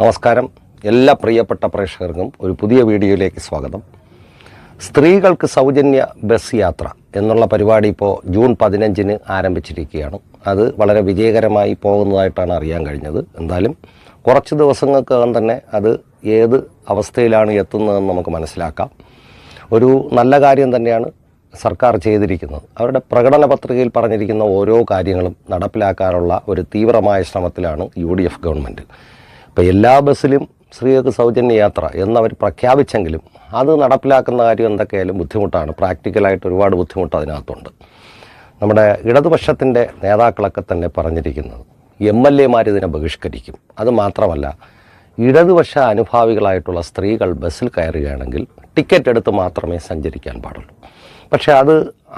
നമസ്കാരം. എല്ലാ പ്രിയപ്പെട്ട പ്രേക്ഷകർക്കും ഒരു പുതിയ വീഡിയോയിലേക്ക് സ്വാഗതം. സ്ത്രീകൾക്ക് സൗജന്യ ബസ് യാത്ര എന്നുള്ള പരിപാടി ഇപ്പോൾ ജൂൺ 15-ന് ആരംഭിച്ചിരിക്കുകയാണ്. അത് വളരെ വിജയകരമായി പോകുന്നതായിട്ടാണ് അറിയാൻ കഴിഞ്ഞത്. എന്തായാലും കുറച്ച് ദിവസങ്ങൾക്കകം തന്നെ അത് ഏത് അവസ്ഥയിലാണ് എത്തുന്നതെന്ന് നമുക്ക് മനസ്സിലാക്കാം. ഒരു നല്ല കാര്യം തന്നെയാണ് സർക്കാർ ചെയ്തിരിക്കുന്നത്. അവരുടെ പ്രകടന പത്രികയിൽ പറഞ്ഞിരിക്കുന്ന ഓരോ കാര്യങ്ങളും നടപ്പിലാക്കാനുള്ള ഒരു തീവ്രമായ ശ്രമത്തിലാണ് UDF ഗവൺമെൻറ്. ഇപ്പോൾ എല്ലാ ബസ്സിലും സ്ത്രീകൾക്ക് സൗജന്യ യാത്ര എന്നവർ പ്രഖ്യാപിച്ചെങ്കിലും അത് നടപ്പിലാക്കുന്ന കാര്യം എന്തൊക്കെയായാലും ബുദ്ധിമുട്ടാണ്. പ്രാക്ടിക്കലായിട്ട് ഒരുപാട് ബുദ്ധിമുട്ട് അതിനകത്തുണ്ട്. നമ്മുടെ ഇടതുപക്ഷത്തിൻ്റെ നേതാക്കളൊക്കെ തന്നെ പറഞ്ഞിരിക്കുന്നത് MLA-മാർ ഇതിനെ ബഹിഷ്കരിക്കും. അത് മാത്രമല്ല, ഇടതുപക്ഷ അനുഭാവികളായിട്ടുള്ള സ്ത്രീകൾ ബസ്സിൽ കയറുകയാണെങ്കിൽ ടിക്കറ്റ് എടുത്ത് മാത്രമേ സഞ്ചരിക്കാൻ പാടുള്ളൂ. പക്ഷേ അത്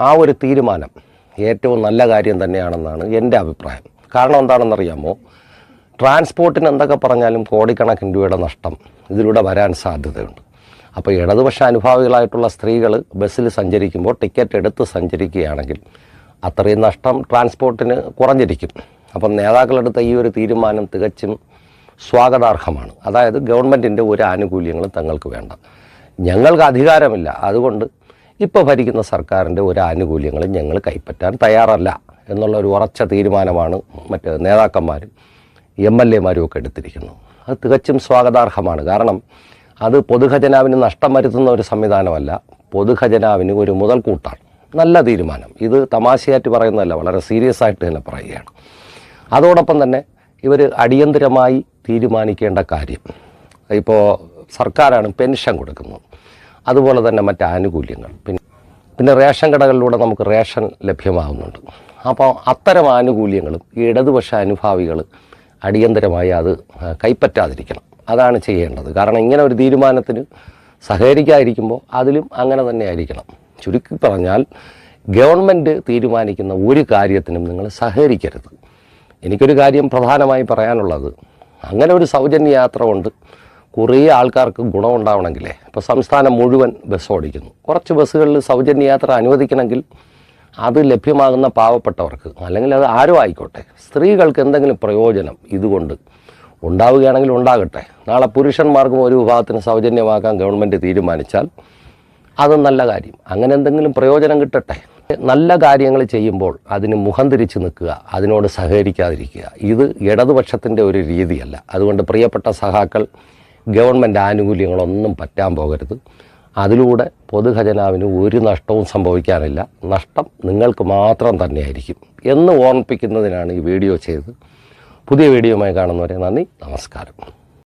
ആ ഒരു തീരുമാനം ഏറ്റവും നല്ല കാര്യം തന്നെയാണെന്നാണ് എൻ്റെ അഭിപ്രായം. കാരണം എന്താണെന്നറിയാമോ? ട്രാൻസ്പോർട്ടിന് എന്തൊക്കെ പറഞ്ഞാലും കോടിക്കണക്കിന് രൂപയുടെ നഷ്ടം ഇതിലൂടെ വരാൻ സാധ്യതയുണ്ട്. അപ്പോൾ ഇടതുപക്ഷ അനുഭാവികളായിട്ടുള്ള സ്ത്രീകൾ ബസ്സിൽ സഞ്ചരിക്കുമ്പോൾ ടിക്കറ്റ് എടുത്ത് സഞ്ചരിക്കുകയാണെങ്കിൽ അത്രയും നഷ്ടം ട്രാൻസ്പോർട്ടിന് കുറഞ്ഞിരിക്കും. അപ്പം നേതാക്കളെടുത്ത ഈ ഒരു തീരുമാനം തികച്ചും സ്വാഗതാർഹമാണ്. അതായത് ഗവൺമെൻറ്റിൻ്റെ ഒരു ആനുകൂല്യങ്ങളും തങ്ങൾക്ക് വേണ്ട, ഞങ്ങൾക്ക് അധികാരമില്ല, അതുകൊണ്ട് ഇപ്പോൾ ഭരിക്കുന്ന സർക്കാരിൻ്റെ ഒരു ആനുകൂല്യങ്ങളും ഞങ്ങൾ കൈപ്പറ്റാൻ തയ്യാറല്ല എന്നുള്ള ഒരു ഉറച്ച തീരുമാനമാണ് മറ്റ് നേതാക്കന്മാരും MLA-മാരും ഒക്കെ എടുത്തിരിക്കുന്നത്. അത് തികച്ചും സ്വാഗതാർഹമാണ്. കാരണം അത് പൊതുഖജനാവിന് നഷ്ടം വരുത്തുന്ന ഒരു സംവിധാനമല്ല, പൊതുഖജനാവിന് ഒരു മുതൽക്കൂട്ടാണ്. നല്ല തീരുമാനം. ഇത് തമാശയായിട്ട് പറയുന്നതല്ല, വളരെ സീരിയസ് ആയിട്ട് തന്നെ പറയുകയാണ്. അതോടൊപ്പം തന്നെ ഇവർ അടിയന്തരമായി തീരുമാനിക്കേണ്ട കാര്യം, ഇപ്പോൾ സർക്കാരാണ് പെൻഷൻ കൊടുക്കുന്നത്, അതുപോലെ തന്നെ മറ്റ് ആനുകൂല്യങ്ങൾ, പിന്നെ റേഷൻ കടകളിലൂടെ നമുക്ക് റേഷൻ ലഭ്യമാകുന്നുണ്ട്. അപ്പോൾ അത്തരം ആനുകൂല്യങ്ങളും ഈ ഇടതുപക്ഷ അനുഭാവികൾ അടിയന്തരമായി അത് കൈപ്പറ്റാതിരിക്കണം. അതാണ് ചെയ്യേണ്ടത്. കാരണം ഇങ്ങനെ ഒരു തീരുമാനത്തിന് സഹകരിക്കാതിരിക്കുമ്പോൾ അതിലും അങ്ങനെ തന്നെ ആയിരിക്കണം. ചുരുക്കി പറഞ്ഞാൽ ഗവൺമെൻറ് തീരുമാനിക്കുന്ന ഒരു കാര്യത്തിനും നിങ്ങൾ സഹകരിക്കരുത്. എനിക്കൊരു കാര്യം പ്രധാനമായി പറയാനുള്ളത്, അങ്ങനെ ഒരു സൗജന്യ യാത്ര കൊണ്ട് കുറേ ആൾക്കാർക്ക് ഗുണമുണ്ടാവണമെങ്കിലേ, ഇപ്പോൾ സംസ്ഥാനം മുഴുവൻ ബസ് ഓടിക്കുന്നു, കുറച്ച് ബസ്സുകളിൽ സൗജന്യ യാത്ര അനുവദിക്കണമെങ്കിൽ അത് ലഭ്യമാകുന്ന പാവപ്പെട്ടവർക്ക്, അല്ലെങ്കിൽ അത് ആരും ആയിക്കോട്ടെ, സ്ത്രീകൾക്ക് എന്തെങ്കിലും പ്രയോജനം ഇതുകൊണ്ട് ഉണ്ടാവുകയാണെങ്കിൽ ഉണ്ടാകട്ടെ. നാളെ പുരുഷന്മാർക്കും ഒരു വിഭാഗത്തിന് സൗജന്യമാക്കാൻ ഗവൺമെൻറ് തീരുമാനിച്ചാൽ അത് നല്ല കാര്യം. അങ്ങനെ എന്തെങ്കിലും പ്രയോജനം കിട്ടട്ടെ. നല്ല കാര്യങ്ങൾ ചെയ്യുമ്പോൾ അതിന് മുഖം തിരിച്ച് നിൽക്കുക, അതിനോട് സഹകരിക്കാതിരിക്കുക, ഇത് ഇടതുപക്ഷത്തിൻ്റെ ഒരു രീതിയല്ല. അതുകൊണ്ട് പ്രിയപ്പെട്ട സഖാക്കൾ, ഗവൺമെൻറ് ആനുകൂല്യങ്ങളൊന്നും പറ്റാൻ പോകരുത്. അതിലൂടെ പൊതുഖജനാവിന് ഒരു നഷ്ടവും സംഭവിക്കാനില്ല. നഷ്ടം നിങ്ങൾക്ക് മാത്രം തന്നെയായിരിക്കും എന്ന് ഓർമ്മിപ്പിക്കുന്നതിനാണ് ഈ വീഡിയോ ചെയ്തത്. പുതിയ വീഡിയോയുമായി കാണുന്നവരെ നന്ദി, നമസ്കാരം.